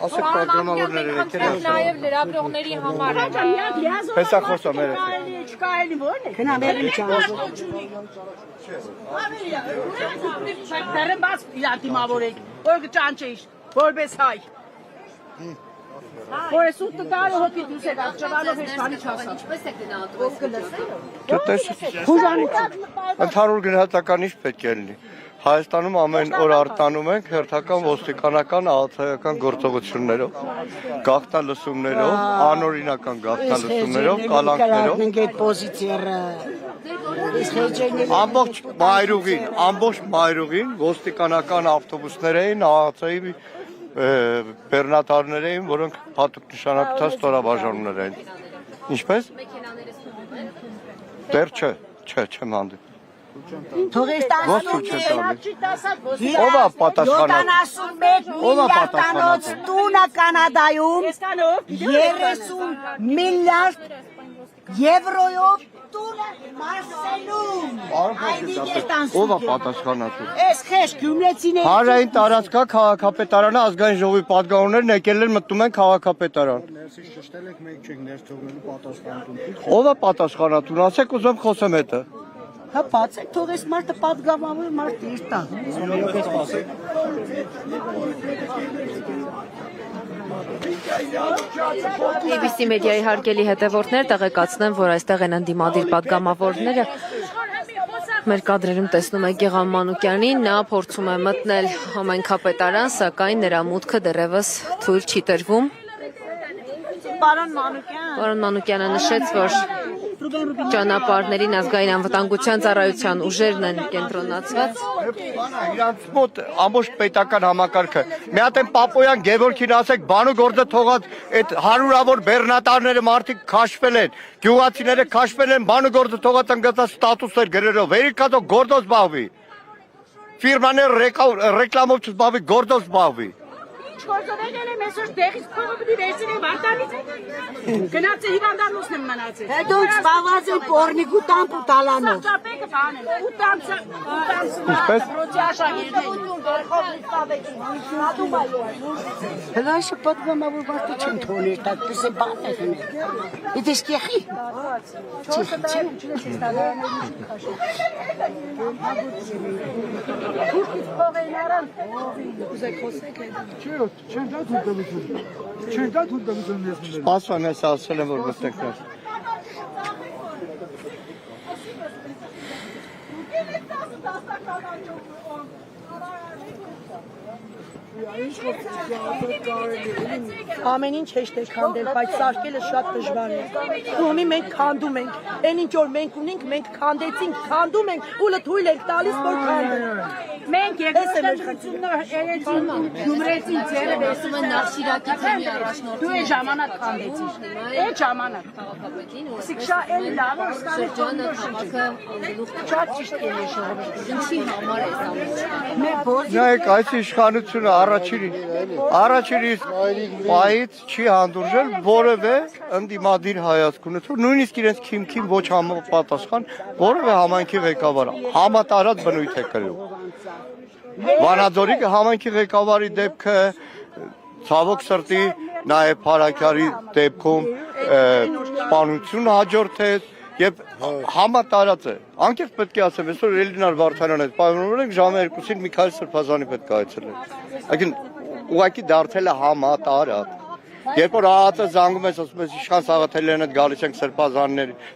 ասեք պատգամավորները եկել են։ Նաև լրագրողների համար է։ Պես է խոսում երեք։ Չկա էլի ո՞րն է։ Քնամերին չա։ Դեռ բաց իրար դիմավորեք, որ կճանչեիշ, որպես հայ։ Որ ես ուտը դարը հոգի դուս եք աղջավալով ես բանի չասա։ Ինչպես եք գնահատում։ Ընդհանուր գնահատական ինչ պետք է լինի։ Հայաստանում ամեն օր արտանում ենք հերթական ոստիկանական աղթայական գործողություններով, գաղտնալսումներով, անօրինական գաղտնալսումներով, կալանքներով։ Ամբողջ մայրուղին ոստիկանական ավտոբուսներ էին, աղթայի բեռնատարներ էին, որոնք հատուկ նշանակված ստորաբաժանումներ էին։ Ինչպես։ Դեռ չեմ հանդիպ։ Ով է պատասխանատու։ 71 միլիարդանոց տունը Կանադայում 30 միլիարդ եվրոյով տունը Մարսելում։ Ով է պատասխանատու։ Այս խես գյումրեցիների Հանրային տարածքա քաղաքապետարանը ազգային ժողովի պատգամավորներն եկել են մտնում են քաղաքապետարան։ Ներսից շշտել եք մեկ չեք ներս թողնելու պատասխանատուն։ Ով է պատասխանատուն, ասեք ուզում խոսեմ հետը։ հա բացեք թող այս մարդը պատգամավոր մարդ իր տա։ ABC մեդիայի հարգելի հետևորդներ տեղեկացնեմ, որ այստեղ են ընդդիմադիր պատգամավորները։ Մեր կադրերում տեսնում եք Գեղամ Մանուկյանին, նա փորձում է մտնել համայնքապետարան, սակայն նրա մուտքը դեռևս թույլ չի տրվում։ Պարոն Մանուկյանը նշեց, որ ճանապարհներին ազգային անվտանգության ծառայության ուժերն են կենտրոնացված։ Իրանց մոտ ամբողջ պետական համակարգը։ Մի հատ են Պապոյան Գևորգին ասեք, բանու գործը թողած այդ հարյուրավոր բեռնատարները մարդիկ քաշվել են, գյուղացիները քաշվել են, բանու գործը թողած ընկած ստատուսներ գրերով։ Վերիկատո գործով զբաղվի։ Ֆիրմաներ ռեկլամով չզբաղվի, գործով զբաղվի։ Գործողել եմ այսօր տեղից փողը պիտի վերցնի վարտանից գնացի հիվանդանոցն եմ մնացել հետո զբաղված եմ կորնիկու տամբ ու տալանով սաղճապեկը բանել ու տանցը հլաշը պատգամավոր վարտը չեմ թողնել տակպես է բան է հնել իտ ես կեղի Չեն դա թույլտվություն ներսնել։ Սպասում ես ասել եմ, որ մտնենք ներս։ Ամեն ինչ հեշտ է քանդել, բայց սարքելը շատ դժվար է։ Ումի մենք քանդում ենք, այն ինչ որ մենք ունենք, մենք քանդեցինք, քանդում ենք, ուլը թույլ ենք տալիս, որ քանդենք։ Մենք երկրորդություններ գումրեցին ձերը Ասում են Նախշիրակի թեմի առաջնորդին։ դու այն ժամանակ քանդեցիր։ Այդ ժամանակ։ Սիքշա էլ լավ է Շրջանը քաղաքը անգլուխ շատ ճիշտ է նշում։ ինչի համար է սա։ Նայեք, այս իշխանությունը առաջին պայից չի հանդուրժել որևէ ընդդիմադիր հայացք ունեցող, նույնիսկ իրենց քիմքին ոչ համապատասխան որևէ համայնքի ղեկավար համատարած բնույթ է կրում։ Վանաձորի համայնքի ղեկավարի դեպքը ցավոք սրտի նաև Փարաքյարի դեպքում սպանություն հաջորդեց եւ համատարած է։ Անկեղծ պետք է ասեմ, այսօր Էլինար Վարդանյանը պայմանավորել ենք ժամը 2-ին Միքայել Սրբազանի պետք է այցելել։ Այսինքն ուղղակի դարձել է համատարած։ Երբ որ ԱԱՏ-ը զանգում ես, ասում ես իշխան Սաղաթելյանն հետ գալիս ենք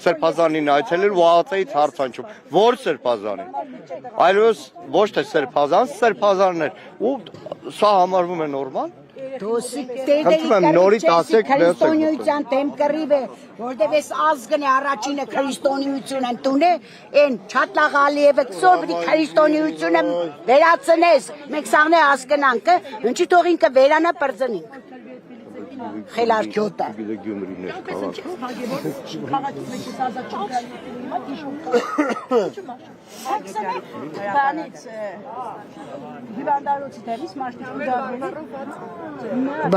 Սրբազանին այցելել ու ԱԱՏ-ից հարցանչում։ Որ Սրբազանին։ Այլևս ոչ թե Սրբազանն էր։ Ու սա համարվում է նորմալ։ Նորից ասեք քրիստոնեության դեմ կռիվ է, որտեղ այս ազգն է առաջինը քրիստոնեություն ընդունե, այն Չատլաղալիևը քսոր պիտի քրիստոնեությունը վերացնես, մենք սաղն է հասկանանք, ինչի թող ինքը վերանա պրծնինք։ Խելարքյոտը։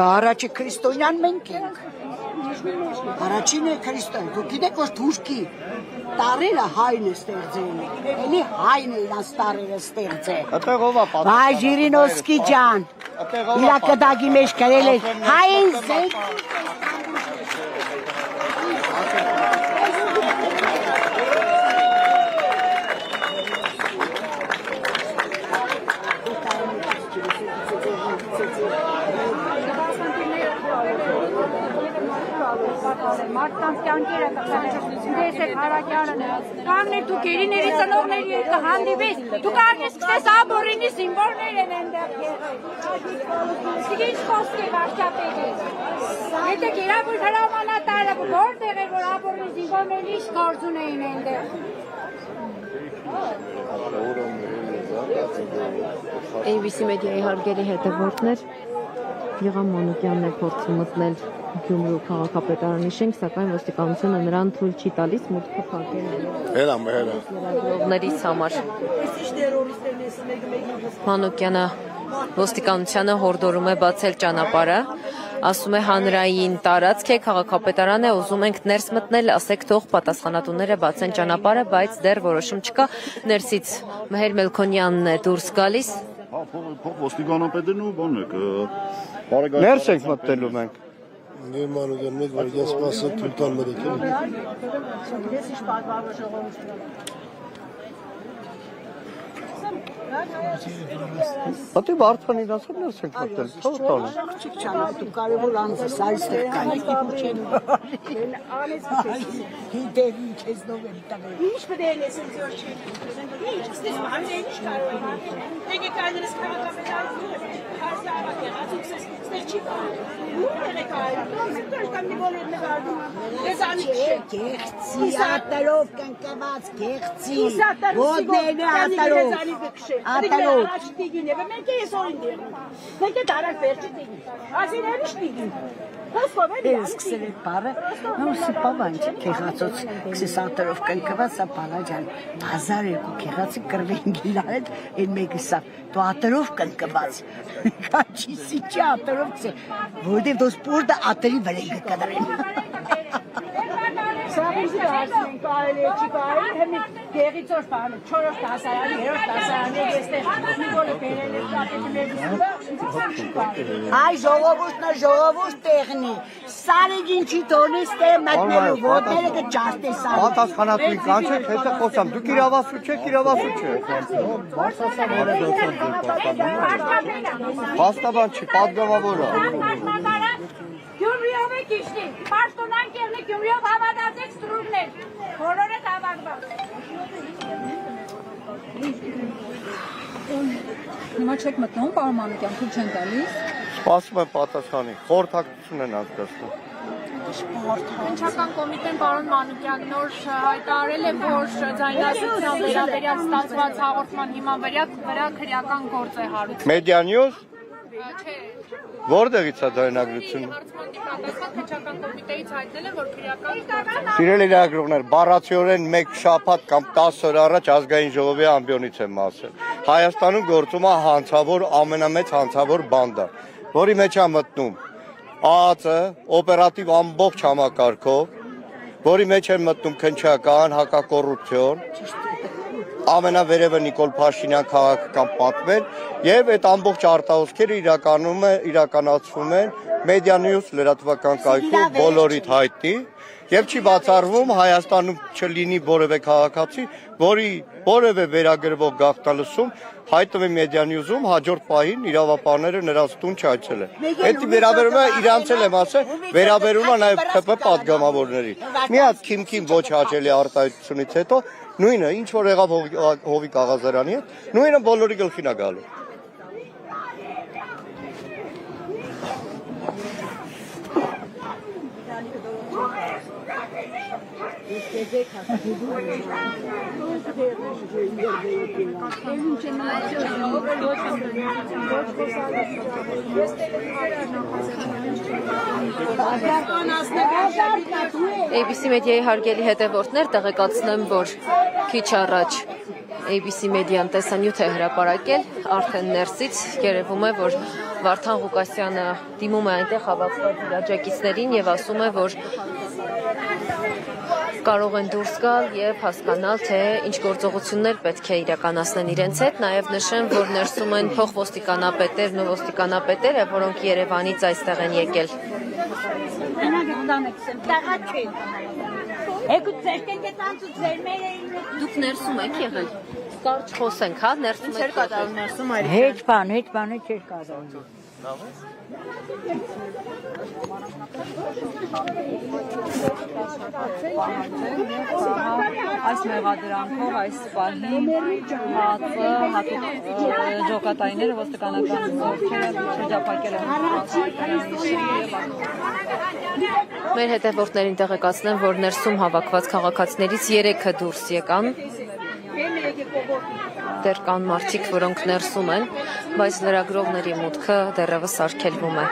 Առաջի քրիստոնյան մենք ենք։ Առաջին է քրիստոն, դու գիտեք որ թուրքի տարերը հայն է ստեղծել։ Էլի հայն է իրանց տարերը ստեղծել։ Այդտեղ ով է պատասխան։ Վայ Ժիրինովսկի ջան։ Իրա կդակի մեջ գրել է հայն զենք։ Մարդկանց կյանքերը կխեցեք հարակյարը կանգներ դու գերիների ծնողների հետ կհանդիպես դու կարելի սկսես աբորինի սիմվոլներ են այնտեղ եղել ինչ խոսք է վարչապետի եթե գերավոր հրամանատարը որտեղ է որ աբորինի սիմվոլների ինչ գործ ունեին այնտեղ ABC մեդիայի հարգելի հետևորդներ Եղամ Մանուկյանն է փորձում մտնել Գյումրու քաղաքապետարանի շենք, սակայն ոստիկանությունը նրան թույլ չի տալիս մուտքը փակել։ Լրագրողներից համար։ Մանուկյանը ոստիկանությանը հորդորում է բացել ճանապարհը, ասում է հանրային տարածք է, քաղաքապետարան է, ուզում ենք ներս մտնել, ասեք թող պատասխանատուները բացեն ճանապարհը, բայց դեռ որոշում չկա։ Ներսից Մհեր Մելքոնյանն է դուրս գալիս։ Ոստիկանապետն ու բան եք։ Ներս ենք մտնելու մենք։ Նեմանուկյան մեկ որ ես սպասը թույլ տան մերեք էլի։ Բատի բարդան իրանց հետ ներս ենք մտնել, թող տանը։ Չիկ չանա դու կարևոր անձս այստեղ կան։ Հիտերի քեզնով եմ տվել։ Ինչ պետք է լսեմ ձեր չի։ Ինչ ստես բանջի ինչ կարող է։ Դե կայներս քաղաքապետարանը հարցը ավակել, ասուքսես ստես չի կարող։ Ու եղեք այլ։ Դու կամի բոլոր նկարում։ Ես անիք Գեղցի ատելով կնկված գեղցի։ Ոտները ատելով։ Ատելով։ Աշտիգին է, մենք ես օրին դեր։ Մենք դարակ վերջի դին։ Ասիներ շտիգին։ Ես սկսել եմ բարը, նո սիպավանչ կեղացոց քսիսատերով կնկված սա բալա ջան, 1002 կեղացի կրվեն գիրարել, այն մեկը սա, դու ատերով կնկված, կաչի սիչի ատերով կսե, որդև դոս պորդը ատերի վրեն կկդրեն։ Սավիզի դասին կարելի է չի կարելի, հեմի գեղիցոր պանը, 4 դասարանի, 3 դասարանի, եստեղ նիգոլը բերել է կապետի մերգիսը, Այ ժողովուրդն տեղնի, սարեգին չի տոնես տեղ մտնելու, ոտները կջաստես սարեգին։ Պատասխանատուին կանչեք, հետը խոսամ, դուք իրավասու չեք, իրավասու չեք։ Հաստաբան չի, պատգամավոր է։ Գյումրիով է կիշտի, պաշտոնան կեղնի Գյումրիով հավատացեք ստրուկներ, բոլորը հավակված։ Հիմա չեք մտնում, պարոն Մանուկյան, թույլ չեն տալիս։ Սպասում եմ պատասխանի, խորհրդակցություն են անցկացնում։ Հնչական կոմիտեն պարոն Մանուկյան նոր հայտարարել է, որ ձայնասության վերաբերյալ ստացված հաղորդման հիման վրա քրեական գործ է հարուցվել։ Մեդիա նյուզ, Չէ, որտեղից է ձայնագրությունը։ հարցման դիմացան հնչական կոմիտեից հայտնել են, որ քրեական գործ է։ Սիրելի լրագրողներ, բառացիորեն 1 շաբաթ կամ 10 օր առաջ ազգային ժողովի ամբիոնից եմ ասել։ Հայաստանում գործում է հանցավոր, ամենամեծ հանցավոր բանդա, որի մեջ է մտնում ԱԱԾ, օպերատիվ ամբողջ համակարգով, որի մեջ են մտնում քննչական, հակակոռուպցիոն, ամենավերևը Նիկոլ Փաշինյան քաղաքական պատմեր եւ այդ ամբողջ արտահոսքերը իրականացվում են Media News լրատվական կայքում բոլորիդ հայտնի եւ չի բացառվում Հայաստանում չլինի որևէ քաղաքացի, որի որևէ վերագրվող գաղտնալսում հայտնվի Media News-ում հաջորդ պահին իրավապահները նրանց տուն չայցելեն։ Այդ վերաբերում է իրանց էլ եմ ասել, վերաբերում է նաեւ ՀՊ պատգամավորների։ Մի հատ քիմքին ոչ հաճելի արտահայտությունից հետո նույնը ինչ որ եղավ Հովիկ Աղազարյանի հետ, նույնը բոլորի գլխին է գալու։ ABC մեդիայի հարգելի հետևորդներ, տեղեկացնեմ, որ քիչ առաջ ABC մեդիան տեսանյութ է հրապարակել, արդեն ներսից երևում է, որ Վարդան Ղուկասյանը դիմում է այնտեղ հավաքված իր աջակիցներին եւ ասում է, որ կարող են դուրս գալ եւ հասկանալ, թե ինչ գործողություններ պետք է իրականացնեն իրենց հետ, նաեւ նշեմ, որ ներսում են փոխոստիկանապետերն ու ոստիկանապետերը, որոնք Երևանից այստեղ են եկել։ Դուք ներսում եք եղել։ Կարճ խոսենք, հա, ներսում եք եղել։ Հետ բան չէր կազանում։ Այս մեղադրանքով այս պահին ՄԱԾ հատուկ ջոկատայինները ոստիկանական զորքերը շրջափակել են։ Մեր հետևորդներին տեղեկացնեմ, որ ներսում հավաքված քաղաքացիներից 3-ը դուրս եկան։ Դեռ կան մարդիկ, որոնք ներսում են, բայց լրագրողների մուտքը դեռևս արգելվում է։